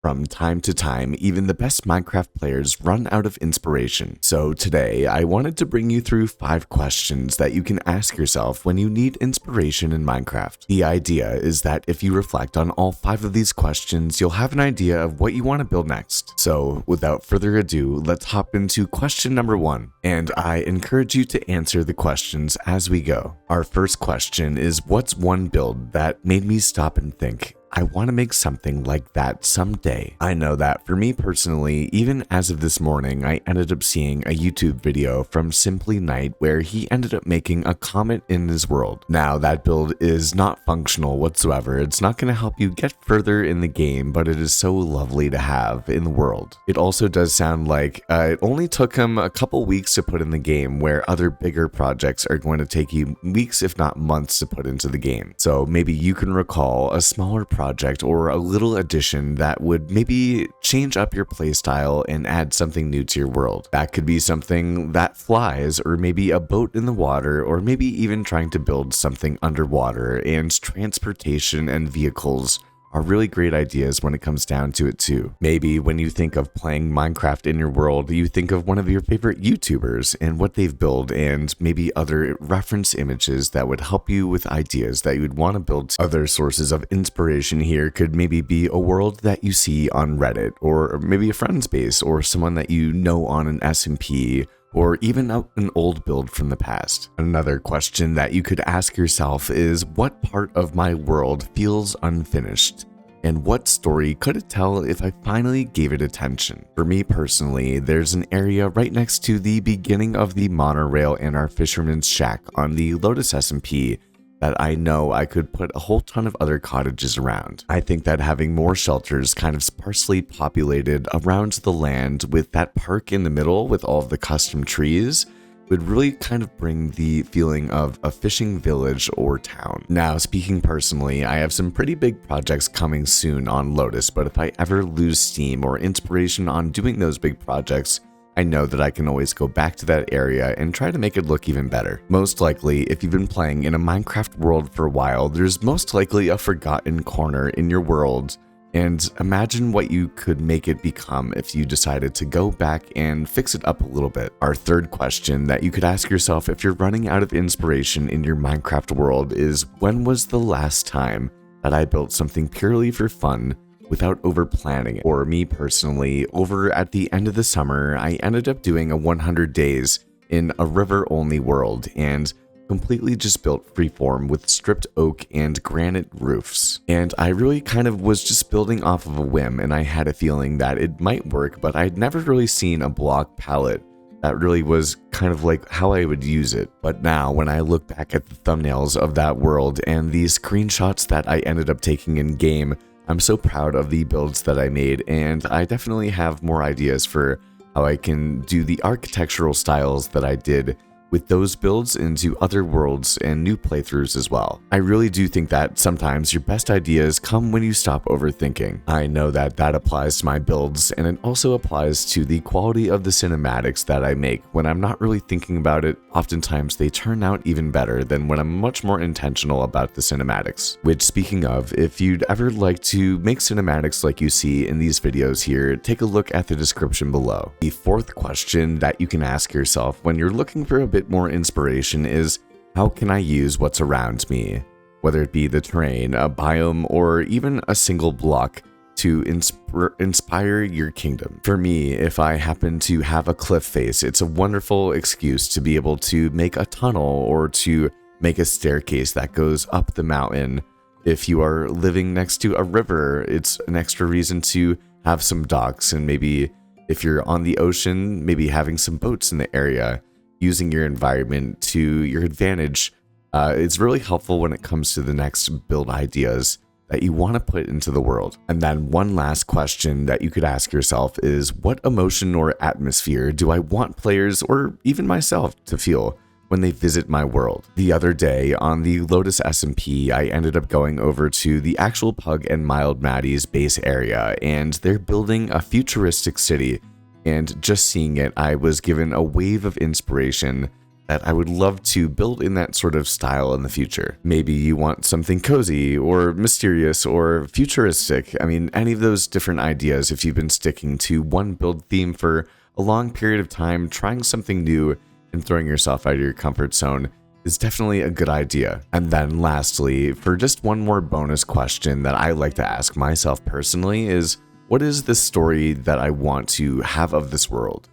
From time to time, even the best Minecraft players run out of inspiration. So today, I wanted to bring you through 5 questions that you can ask yourself when you need inspiration in Minecraft. The idea is that if you reflect on all 5 of these questions, you'll have an idea of what you want to build next. So without further ado, let's hop into question number 1. And I encourage you to answer the questions as we go. Our first question is, what's one build that made me stop and think, I want to make something like that someday? I know that for me personally, even as of this morning, I ended up seeing a YouTube video from Simply Knight where he ended up making a comet in his world. Now that build is not functional whatsoever. It's not going to help you get further in the game, but it is so lovely to have in the world. It also does sound like it only took him a couple weeks to put in the game, where other bigger projects are going to take you weeks if not months to put into the game. So maybe you can recall a smaller project or a little addition that would maybe change up your playstyle and add something new to your world. That could be something that flies, or maybe a boat in the water, or maybe even trying to build something underwater. And transportation and vehicles are really great ideas when it comes down to it too. Maybe when you think of playing Minecraft in your world, you think of one of your favorite YouTubers and what they've built, and maybe other reference images that would help you with ideas that you would want to build. Other sources of inspiration here could maybe be a world that you see on Reddit, or maybe a friend's base, or someone that you know on an SMP, or even an old build from the past. Another question that you could ask yourself is, what part of my world feels unfinished? And what story could it tell if I finally gave it attention? For me personally, there's an area right next to the beginning of the monorail and our fisherman's shack on the Lotus SMP that I know I could put a whole ton of other cottages around. I think that having more shelters kind of sparsely populated around the land with that park in the middle with all of the custom trees would really kind of bring the feeling of a fishing village or town. Now, speaking personally, I have some pretty big projects coming soon on Lotus, but if I ever lose steam or inspiration on doing those big projects, I know that I can always go back to that area and try to make it look even better. Most likely, if you've been playing in a Minecraft world for a while, there's most likely a forgotten corner in your world, and imagine what you could make it become if you decided to go back and fix it up a little bit. Our third question that you could ask yourself if you're running out of inspiration in your Minecraft world is, when was the last time that I built something purely for fun without over planning it? For me personally, over at the end of the summer, I ended up doing a 100 days in a river only world and completely just built freeform with stripped oak and granite roofs. And I really kind of was just building off of a whim, and I had a feeling that it might work, but I'd never really seen a block palette that really was kind of like how I would use it. But now when I look back at the thumbnails of that world and the screenshots that I ended up taking in game, I'm so proud of the builds that I made, and I definitely have more ideas for how I can do the architectural styles that I did with those builds into other worlds and new playthroughs as well. I really do think that sometimes your best ideas come when you stop overthinking. I know that that applies to my builds, and it also applies to the quality of the cinematics that I make. When I'm not really thinking about it, oftentimes they turn out even better than when I'm much more intentional about the cinematics. Which, speaking of, if you'd ever like to make cinematics like you see in these videos here, take a look at the description below. The fourth question that you can ask yourself when you're looking for a bit more inspiration is, how can I use what's around me? Whether it be the terrain, a biome, or even a single block to inspire your kingdom. For me, if I happen to have a cliff face, it's a wonderful excuse to be able to make a tunnel or to make a staircase that goes up the mountain. If you are living next to a river, it's an extra reason to have some docks, and maybe if you're on the ocean, maybe having some boats in the area. Using your environment to your advantage, it's really helpful when it comes to the next build ideas that you want to put into the world. And then one last question that you could ask yourself is, what emotion or atmosphere do I want players, or even myself, to feel when they visit my world? The other day on the Lotus SMP, I ended up going over to the actual Pug and Mild Maddie's base area, and they're building a futuristic city. And just seeing it, I was given a wave of inspiration that I would love to build in that sort of style in the future. Maybe you want something cozy or mysterious or futuristic. I mean, any of those different ideas, if you've been sticking to one build theme for a long period of time, trying something new and throwing yourself out of your comfort zone is definitely a good idea. And then lastly, for just one more bonus question that I like to ask myself personally is, what is the story that I want to have of this world?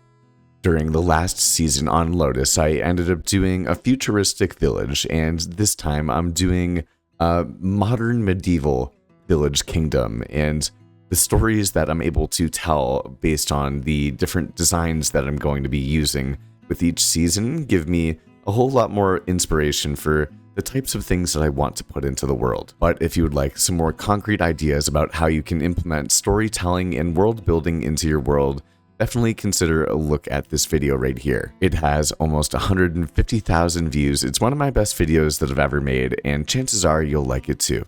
During the last season on Lotus, I ended up doing a futuristic village, and this time I'm doing a modern medieval village kingdom, and the stories that I'm able to tell based on the different designs that I'm going to be using with each season give me a whole lot more inspiration for the types of things that I want to put into the world. But if you would like some more concrete ideas about how you can implement storytelling and world building into your world, definitely consider a look at this video right here. It has almost 150,000 views. It's one of my best videos that I've ever made, and chances are you'll like it too.